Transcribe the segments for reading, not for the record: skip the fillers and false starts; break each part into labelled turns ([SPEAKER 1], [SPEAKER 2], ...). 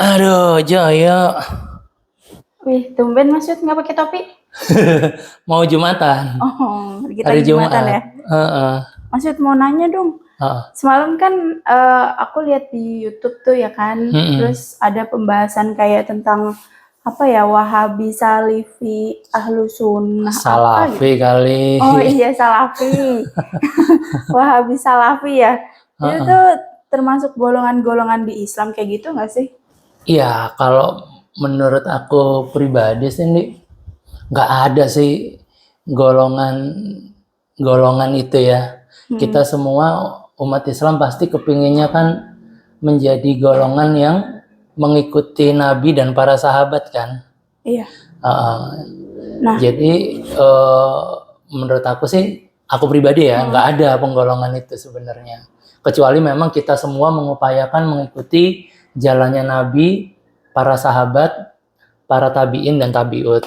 [SPEAKER 1] Aduh, Jaya.
[SPEAKER 2] Wih, tumben Mas Yud nggak pakai topi?
[SPEAKER 1] Mau Jumatan.
[SPEAKER 2] Oh, kita
[SPEAKER 1] Hari
[SPEAKER 2] lagi Jumatan
[SPEAKER 1] Jumat.
[SPEAKER 2] ya. Mas Yud mau nanya dong. Semalam kan aku lihat di YouTube tuh ya kan, terus ada pembahasan kayak tentang apa ya, Wahabi, Salafi, Ahlu Sunnah, apa
[SPEAKER 1] Salafi
[SPEAKER 2] gitu.
[SPEAKER 1] kali.
[SPEAKER 2] Oh iya, Salafi. Wahabi, Salafi ya. Itu tuh termasuk golongan-golongan di Islam kayak gitu nggak sih?
[SPEAKER 1] Iya, kalau menurut aku pribadi sih, nggak ada sih golongan itu ya. Kita semua umat Islam pasti kepinginnya kan menjadi golongan yang mengikuti Nabi dan para sahabat kan.
[SPEAKER 2] Iya.
[SPEAKER 1] Nah, jadi menurut aku sih, aku pribadi ya, nggak ada penggolongan itu sebenarnya. Kecuali memang kita semua mengupayakan mengikuti jalannya Nabi, para sahabat, para tabiin dan tabiut.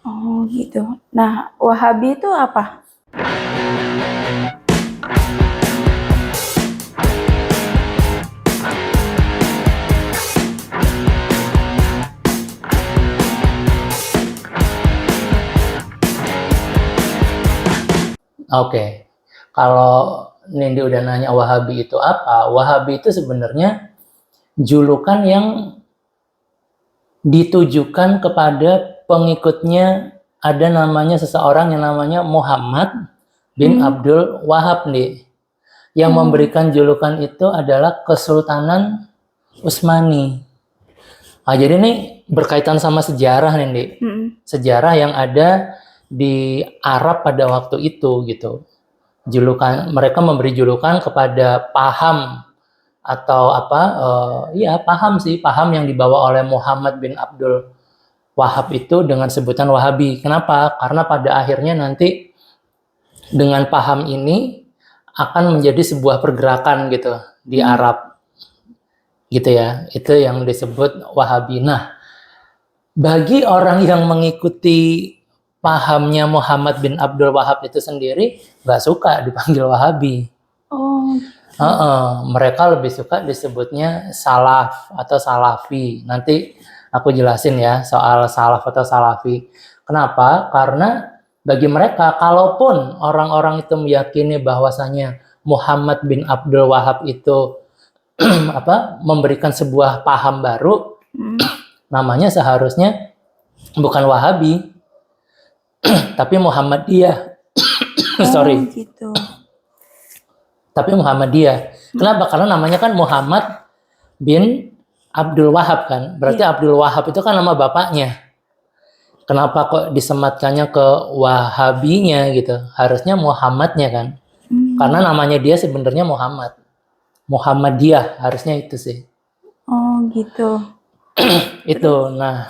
[SPEAKER 2] Oh gitu. Nah, Wahabi itu apa?
[SPEAKER 1] Oke, kalau Nindi udah nanya Wahabi itu apa, Wahabi itu sebenarnya julukan yang ditujukan kepada pengikutnya, ada namanya seseorang yang namanya Muhammad bin Abdul Wahab nih. Yang memberikan julukan itu adalah Kesultanan Utsmani. Nah, jadi ini berkaitan sama sejarah nih, sejarah yang ada di Arab pada waktu itu gitu. Julukan mereka memberi julukan kepada paham atau apa? Paham yang dibawa oleh Muhammad bin Abdul Wahab itu dengan sebutan Wahabi. Kenapa? Karena pada akhirnya nanti dengan paham ini akan menjadi sebuah pergerakan gitu di Arab, gitu ya. Itu yang disebut Wahabi. Nah, bagi orang yang mengikuti pahamnya Muhammad bin Abdul Wahab itu sendiri, nggak suka dipanggil Wahabi. Mereka lebih suka disebutnya Salaf atau Salafi. Nanti aku jelasin ya soal Salaf atau Salafi. Kenapa? Karena bagi mereka, kalaupun orang-orang itu meyakini bahwasanya Muhammad bin Abdul Wahab itu memberikan sebuah paham baru, namanya seharusnya bukan Wahabi, tapi Muhammadiyah.
[SPEAKER 2] Gitu.
[SPEAKER 1] Tapi Muhammadiyah. Kenapa? Karena namanya kan Muhammad bin Abdul Wahab kan. Berarti Abdul Wahab itu kan nama bapaknya. Kenapa kok disematkannya ke Wahabinya gitu? Harusnya Muhammadnya kan. Karena namanya dia sebenarnya Muhammad. Muhammadiyah harusnya itu sih.
[SPEAKER 2] Oh gitu.
[SPEAKER 1] Itu. Nah,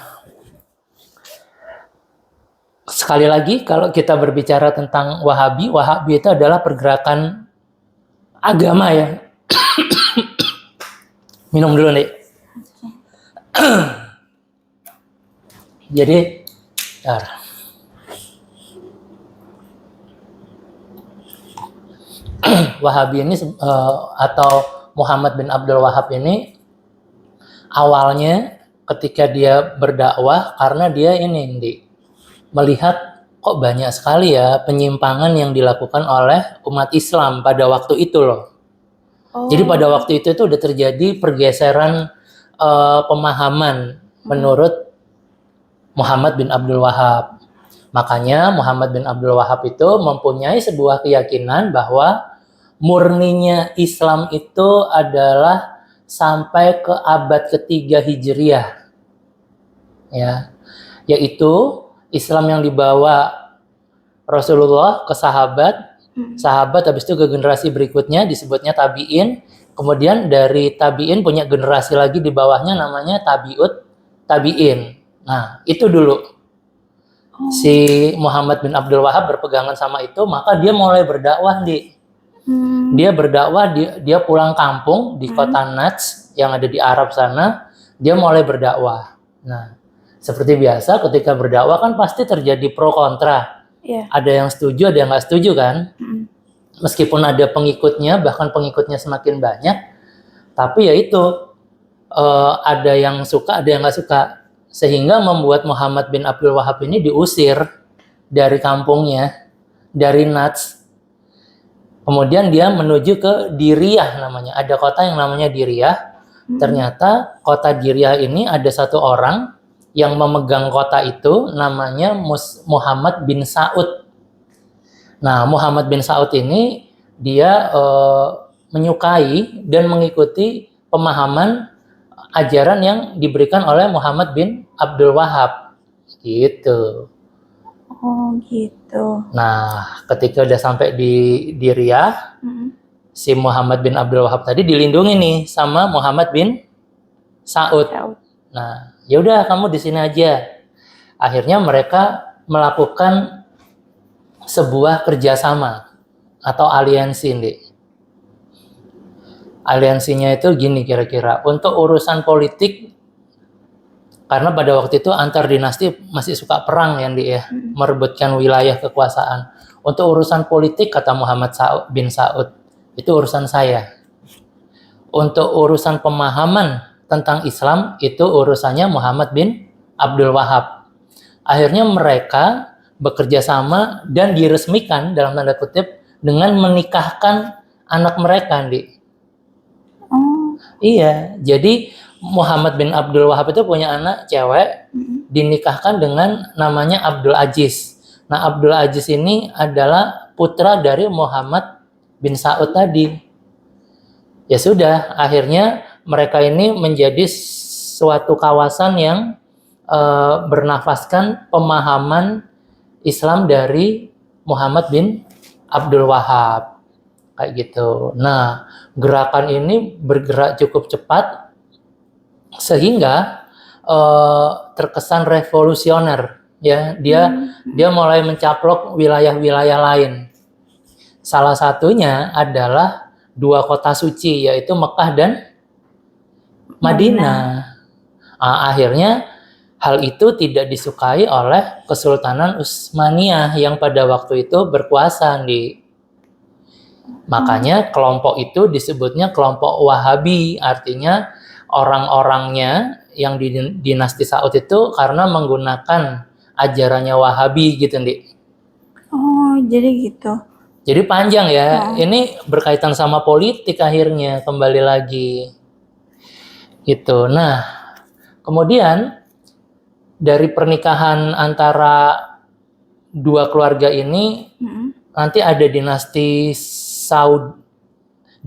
[SPEAKER 1] sekali lagi kalau kita berbicara tentang Wahabi, Wahabi itu adalah pergerakan agama ya. Minum dulu nih. Jadi, Wahabi ini atau Muhammad bin Abdul Wahab ini awalnya ketika dia berdakwah, karena dia melihat kok banyak sekali ya penyimpangan yang dilakukan oleh umat Islam pada waktu itu loh. Jadi pada waktu itu udah terjadi pergeseran pemahaman menurut Muhammad bin Abdul Wahab. Makanya Muhammad bin Abdul Wahab itu mempunyai sebuah keyakinan bahwa murninya Islam itu adalah sampai ke abad ketiga Hijriah. Ya, yaitu Islam yang dibawa Rasulullah ke sahabat habis itu ke generasi berikutnya disebutnya tabiin, kemudian dari tabiin punya generasi lagi di bawahnya namanya tabiin. Nah, itu dulu. Si Muhammad bin Abdul Wahab berpegangan sama itu, maka dia mulai berdakwah Dia berdakwah, dia pulang kampung di kota Najs yang ada di Arab sana, dia mulai berdakwah. Nah, seperti biasa ketika berdakwah kan pasti terjadi pro kontra. Ada yang setuju, ada yang nggak setuju kan. Meskipun ada pengikutnya, bahkan pengikutnya semakin banyak, tapi ya itu ada yang suka, ada yang nggak suka, sehingga membuat Muhammad bin Abdul Wahab ini diusir dari kampungnya, dari Najds. Kemudian dia menuju ke Diriyah namanya. Ada kota yang namanya Diriyah. Ternyata kota Diriyah ini ada satu orang yang memegang kota itu, namanya Muhammad bin Saud. Nah, Muhammad bin Saud ini dia menyukai dan mengikuti pemahaman ajaran yang diberikan oleh Muhammad bin Abdul Wahab. Gitu.
[SPEAKER 2] Oh, gitu.
[SPEAKER 1] Nah, ketika udah sampai di Riyadh, si Muhammad bin Abdul Wahab tadi dilindungi nih sama Muhammad bin Saud. Nah, ya udah kamu di sini aja. Akhirnya mereka melakukan sebuah kerjasama atau aliansi, Dik. Aliansinya itu gini kira-kira, untuk urusan politik, karena pada waktu itu antar dinasti masih suka perang ya, Dik, ya, merebutkan wilayah kekuasaan. Untuk urusan politik, kata Muhammad bin Saud, itu urusan saya. Untuk urusan pemahaman tentang Islam, itu urusannya Muhammad bin Abdul Wahab. Akhirnya mereka bekerja sama dan diresmikan dalam tanda kutip dengan menikahkan anak mereka, Dik. Iya, jadi Muhammad bin Abdul Wahab itu punya anak cewek, dinikahkan dengan namanya Abdul Aziz. Nah, Abdul Aziz ini adalah putra dari Muhammad bin Saud tadi. Ya sudah, akhirnya mereka ini menjadi suatu kawasan yang bernafaskan pemahaman Islam dari Muhammad bin Abdul Wahab. Kayak gitu. Nah, gerakan ini bergerak cukup cepat sehingga terkesan revolusioner, ya. Dia mulai mencaplok wilayah-wilayah lain. Salah satunya adalah dua kota suci, yaitu Mekah dan Madinah. Nah, akhirnya hal itu tidak disukai oleh Kesultanan Utsmaniyah yang pada waktu itu berkuasa di. Makanya kelompok itu disebutnya kelompok Wahabi, artinya orang-orangnya yang di dinasti Saud itu karena menggunakan ajarannya Wahabi gitu, Dik.
[SPEAKER 2] Oh, jadi gitu.
[SPEAKER 1] Jadi panjang ya. Ini berkaitan sama politik akhirnya, kembali lagi. Gitu. Nah, kemudian dari pernikahan antara dua keluarga ini nanti ada dinasti Saudi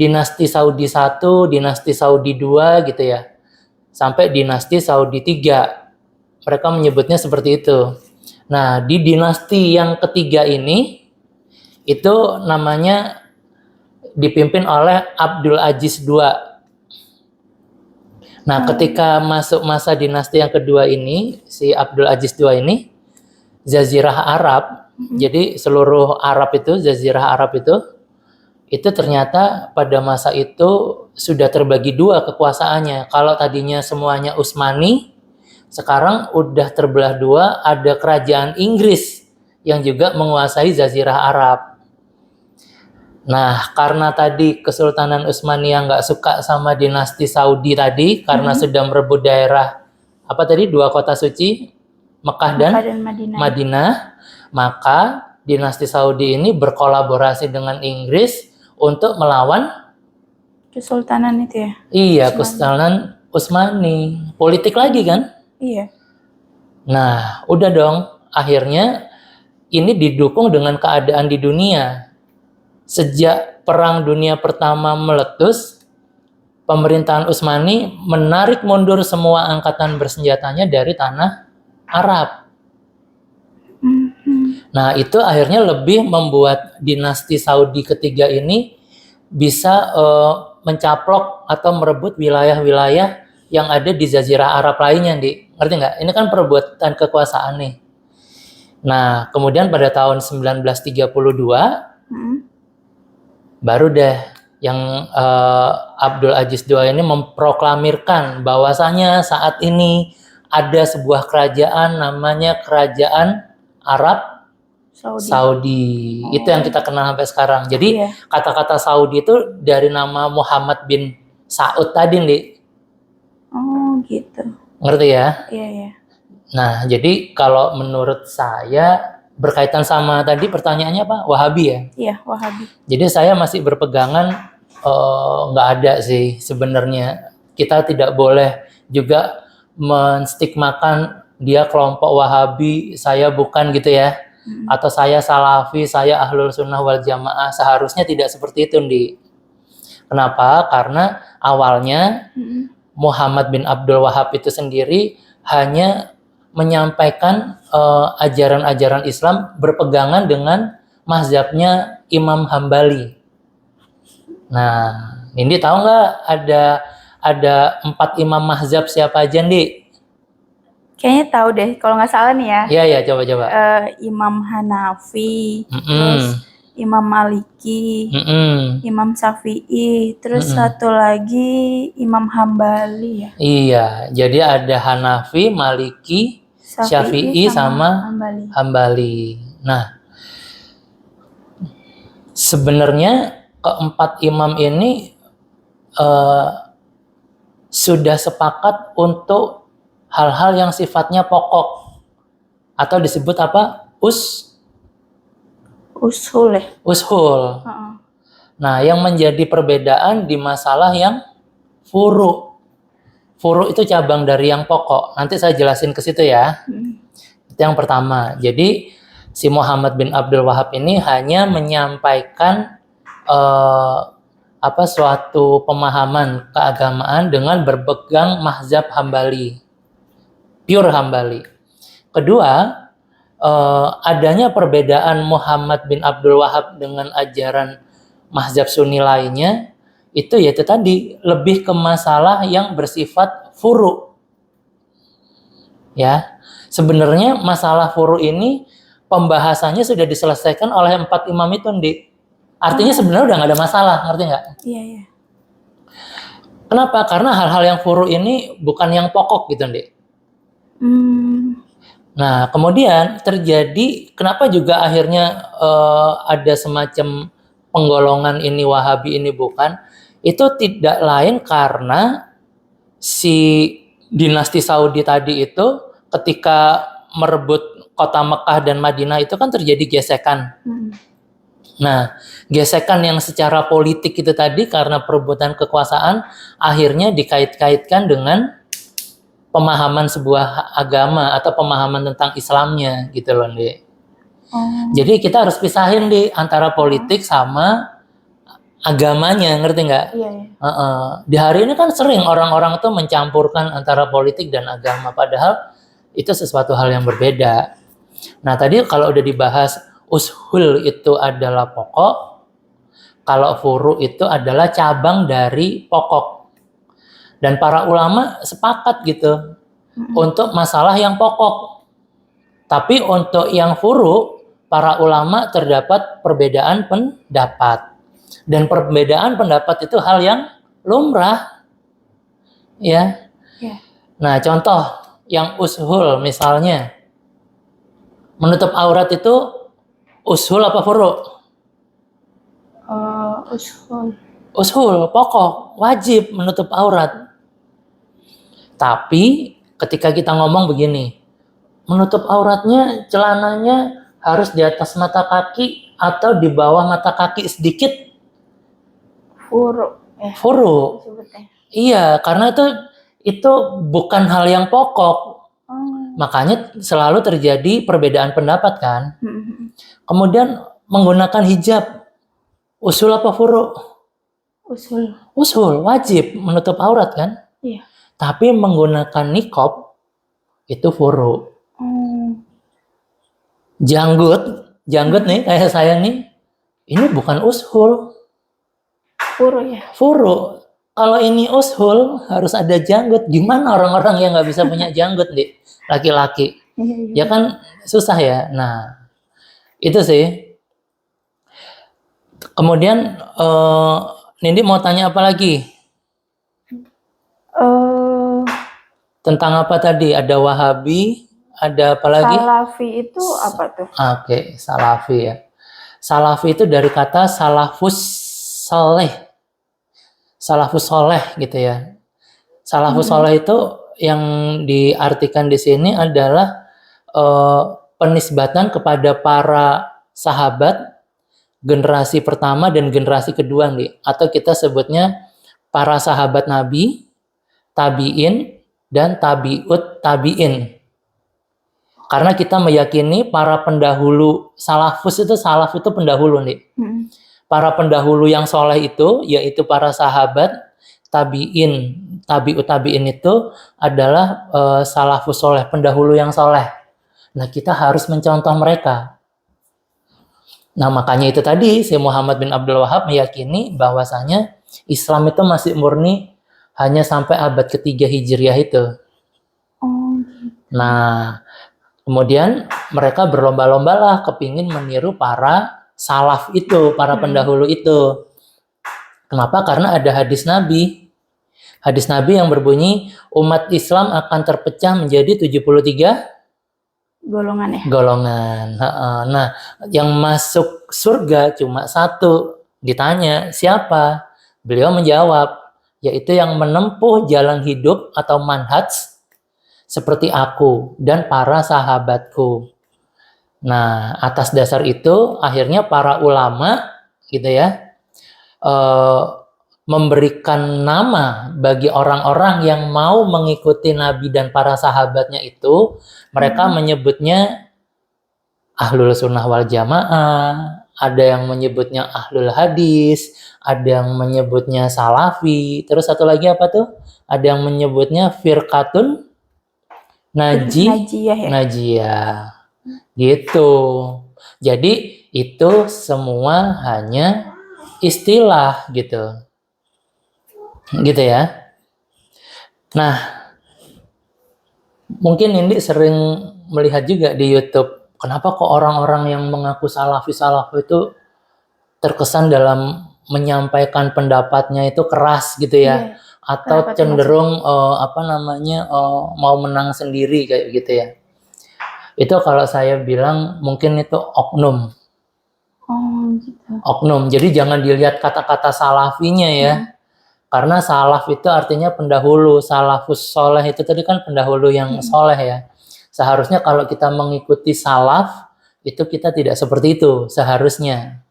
[SPEAKER 1] 1, dinasti Saudi 2 gitu ya. Sampai dinasti Saudi 3. Mereka menyebutnya seperti itu. Nah, di dinasti yang ketiga ini itu namanya dipimpin oleh Abdul Aziz II. Nah, ketika masuk masa dinasti yang kedua ini, si Abdul Aziz II ini, Jazirah Arab, jadi seluruh Arab itu, Jazirah Arab itu ternyata pada masa itu sudah terbagi dua kekuasaannya. Kalau tadinya semuanya Utsmani, sekarang udah terbelah dua, ada kerajaan Inggris yang juga menguasai Jazirah Arab. Nah, karena tadi Kesultanan Utsmaniyah nggak suka sama dinasti Saudi tadi, karena sudah merebut daerah, apa tadi, dua kota suci, Mekah dan Madinah, maka dinasti Saudi ini berkolaborasi dengan Inggris untuk melawan
[SPEAKER 2] Kesultanan itu ya?
[SPEAKER 1] Iya, Kesultanan Utsmani. Politik lagi kan?
[SPEAKER 2] Iya.
[SPEAKER 1] Nah, udah dong. Akhirnya ini didukung dengan keadaan di dunia. Sejak Perang Dunia Pertama meletus, pemerintahan Utsmani menarik mundur semua angkatan bersenjatanya dari tanah Arab. Nah, itu akhirnya lebih membuat dinasti Saudi ketiga ini bisa mencaplok atau merebut wilayah-wilayah yang ada di Jazirah Arab lainnya, ngerti nggak? Ini kan perebutan kekuasaan nih. Nah, kemudian pada tahun 1932, baru deh yang Abdul Aziz II ini memproklamirkan bahwasanya saat ini ada sebuah kerajaan namanya Kerajaan Arab Saudi. Itu yang kita kenal sampai sekarang. Jadi kata-kata Saudi itu dari nama Muhammad bin Saud tadi, Dik.
[SPEAKER 2] Oh gitu.
[SPEAKER 1] Ngerti ya?
[SPEAKER 2] Iya, iya.
[SPEAKER 1] Nah, jadi kalau menurut saya berkaitan sama tadi pertanyaannya apa? Wahabi ya?
[SPEAKER 2] Iya, Wahabi.
[SPEAKER 1] Jadi saya masih berpegangan nggak ada sih sebenarnya. Kita tidak boleh juga menstigmakan dia kelompok Wahabi, saya bukan gitu ya. Atau saya Salafi, saya Ahlul Sunnah wal Jamaah. Seharusnya tidak seperti itu, Ndi. Kenapa? Karena awalnya Muhammad bin Abdul Wahab itu sendiri hanya menyampaikan ajaran-ajaran Islam berpegangan dengan mazhabnya Imam Hambali. Nah, ini tahu nggak ada 4 imam mazhab siapa aja, Ndi?
[SPEAKER 2] Kayaknya tahu deh, kalau nggak salah nih ya.
[SPEAKER 1] Iya, coba.
[SPEAKER 2] Imam Hanafi, terus Imam Maliki, Imam Syafi'i, terus satu lagi Imam Hambali ya.
[SPEAKER 1] Iya, jadi ada Hanafi, Maliki, Syafi'i sama Hambali. Nah, sebenarnya keempat imam ini sudah sepakat untuk hal-hal yang sifatnya pokok atau disebut apa? Ushul ya? Ushul. Nah, yang menjadi perbedaan di masalah yang furu. Furu itu cabang dari yang pokok. Nanti saya jelasin ke situ ya. Itu yang pertama. Jadi si Muhammad bin Abdul Wahab ini hanya menyampaikan suatu pemahaman keagamaan dengan berpegang mazhab Hambali, pure Hambali. Kedua, adanya perbedaan Muhammad bin Abdul Wahab dengan ajaran mazhab Sunni lainnya itu yaitu tadi lebih ke masalah yang bersifat furu. Ya, sebenarnya masalah furu ini pembahasannya sudah diselesaikan oleh 4 imam itu, Ndi. Artinya sebenarnya udah nggak ada masalah, ngerti nggak?
[SPEAKER 2] Iya.
[SPEAKER 1] Kenapa? Karena hal-hal yang furu ini bukan yang pokok gitu, Ndi. Nah, kemudian terjadi, kenapa juga akhirnya ada semacam penggolongan ini Wahabi ini bukan, itu tidak lain karena si dinasti Saudi tadi itu ketika merebut kota Mekah dan Madinah itu kan terjadi gesekan. Nah, gesekan yang secara politik itu tadi karena perebutan kekuasaan akhirnya dikait-kaitkan dengan pemahaman sebuah agama atau pemahaman tentang Islamnya gitu loh, Ndi. Jadi kita harus pisahin di antara politik sama agamanya, ngerti nggak?
[SPEAKER 2] Iya.
[SPEAKER 1] Di hari ini kan sering orang-orang tuh mencampurkan antara politik dan agama, padahal itu sesuatu hal yang berbeda. Nah, tadi kalau udah dibahas ushul itu adalah pokok, kalau furu itu adalah cabang dari pokok. Dan para ulama sepakat gitu untuk masalah yang pokok. Tapi untuk yang furu, para ulama terdapat perbedaan pendapat. Dan perbedaan pendapat itu hal yang lumrah. Ya. Nah, contoh yang ushul misalnya, menutup aurat itu ushul apa furu?
[SPEAKER 2] Ushul.
[SPEAKER 1] Ushul, pokok, wajib menutup aurat. Tapi ketika kita ngomong begini, menutup auratnya, celananya harus di atas mata kaki atau di bawah mata kaki sedikit.
[SPEAKER 2] Furu.
[SPEAKER 1] Furu. Iya, karena itu bukan hal yang pokok. Makanya selalu terjadi perbedaan pendapat kan. Kemudian menggunakan hijab, usul apa furu?
[SPEAKER 2] Usul.
[SPEAKER 1] Usul, wajib menutup aurat kan.
[SPEAKER 2] Iya.
[SPEAKER 1] Tapi menggunakan niqab itu furu. Janggut nih kayak saya nih, ini bukan ushul.
[SPEAKER 2] Furu ya.
[SPEAKER 1] Furu. Kalau ini ushul harus ada janggut. Gimana orang-orang yang nggak bisa punya janggut nih, laki-laki? Ya kan susah ya. Nah, itu sih. Kemudian Nindi mau tanya apa lagi? Tentang apa tadi? Ada Wahabi, ada apa lagi?
[SPEAKER 2] Salafi itu apa tuh?
[SPEAKER 1] Oke, Salafi ya. Salafi itu dari kata salafus soleh. Salafus soleh gitu ya. Salafus soleh itu yang diartikan di sini adalah penisbatan kepada para sahabat generasi pertama dan generasi kedua nih, atau kita sebutnya para sahabat Nabi, tabiin dan tabiut tabiin. Karena kita meyakini para pendahulu salaf itu pendahulu nih. Para pendahulu yang soleh itu yaitu para sahabat, tabiin, tabiut tabiin itu adalah salafus soleh, pendahulu yang soleh. Nah, kita harus mencontoh mereka. Nah, makanya itu tadi Syekh Muhammad bin Abdul Wahab meyakini bahwasanya Islam itu masih murni hanya sampai abad ketiga Hijriah itu. Nah, kemudian mereka berlomba-lomba lah kepingin meniru para salaf itu, para pendahulu itu. Kenapa? Karena ada hadis Nabi. Hadis Nabi yang berbunyi, umat Islam akan terpecah menjadi 73
[SPEAKER 2] golongan ya?
[SPEAKER 1] Golongan. Nah, yang masuk surga cuma satu. Ditanya, siapa? Beliau menjawab, yaitu yang menempuh jalan hidup atau manhaj seperti aku dan para sahabatku. Nah, atas dasar itu akhirnya para ulama gitu ya memberikan nama bagi orang-orang yang mau mengikuti Nabi dan para sahabatnya itu, mereka menyebutnya Ahlul Sunnah wal Jamaah, ada yang menyebutnya Ahlul Hadis, ada yang menyebutnya Salafi, terus satu lagi apa tuh? Ada yang menyebutnya Firqatun
[SPEAKER 2] Najiyah ya?
[SPEAKER 1] Najiyah. Gitu. Jadi itu semua hanya istilah gitu. Gitu ya. Nah, mungkin Indi sering melihat juga di YouTube, kenapa kok orang-orang yang mengaku salafi itu terkesan dalam menyampaikan pendapatnya itu keras gitu ya, atau cenderung mau menang sendiri kayak gitu ya. Itu kalau saya bilang mungkin itu oknum.
[SPEAKER 2] Gitu.
[SPEAKER 1] Oknum. Jadi jangan dilihat kata-kata salafinya ya. Karena salaf itu artinya pendahulu, salafus soleh itu tadi kan pendahulu yang soleh ya. Seharusnya kalau kita mengikuti salaf, itu kita tidak seperti itu seharusnya.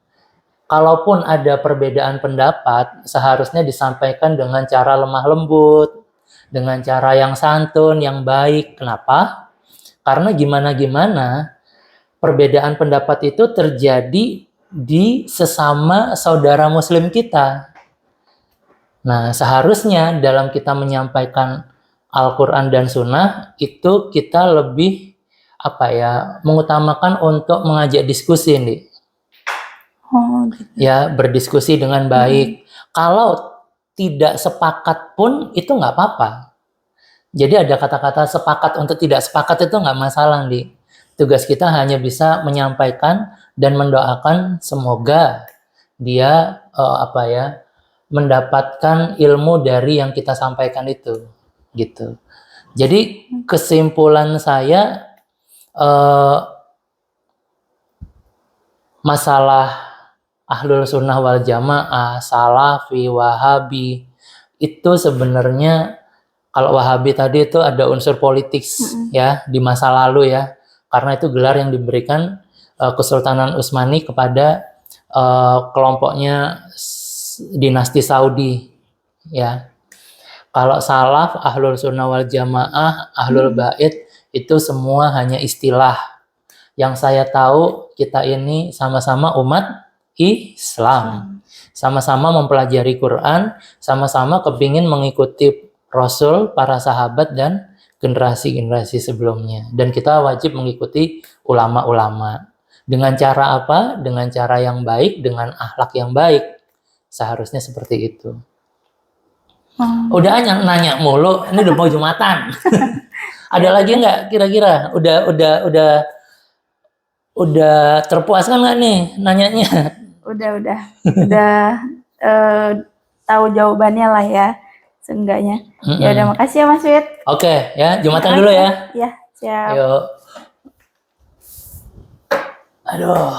[SPEAKER 1] Kalaupun ada perbedaan pendapat, seharusnya disampaikan dengan cara lemah lembut, dengan cara yang santun, yang baik. Kenapa? Karena gimana-gimana, perbedaan pendapat itu terjadi di sesama saudara muslim kita. Nah, seharusnya dalam kita menyampaikan Al-Quran dan Sunnah, itu kita lebih mengutamakan untuk mengajak diskusi nih. Gitu. Ya, berdiskusi dengan baik. Kalau tidak sepakat pun itu nggak apa-apa. Jadi ada kata-kata sepakat untuk tidak sepakat itu nggak masalah nih. Tugas kita hanya bisa menyampaikan dan mendoakan semoga dia mendapatkan ilmu dari yang kita sampaikan itu, gitu. Jadi kesimpulan saya masalah Ahlul Sunnah wal Jamaah, Salafi, Wahabi itu sebenarnya kalau Wahabi tadi itu ada unsur politik ya di masa lalu ya, karena itu gelar yang diberikan Kesultanan Utsmani kepada kelompoknya dinasti Saudi ya. Kalau salaf, Ahlul Sunnah wal Jamaah, Ahlul Bait itu semua hanya istilah. Yang saya tahu kita ini sama-sama umat Islam. Sama-sama mempelajari Quran, sama-sama kepingin mengikuti Rasul, para sahabat dan generasi-generasi sebelumnya. Dan kita wajib mengikuti ulama-ulama. Dengan cara apa? Dengan cara yang baik, dengan akhlak yang baik. Seharusnya seperti itu. Udah nanya mulu, ini udah mau Jumatan. Ada lagi nggak kira-kira? Udah terpuaskan nggak nih nanyanya?
[SPEAKER 2] Udah tahu jawabannya lah ya, seenggaknya. Ya udah, makasih ya Mas Wid.
[SPEAKER 1] Oke, ya Jumatan dulu ya.
[SPEAKER 2] Ya, siap.
[SPEAKER 1] Yuk. Aduh.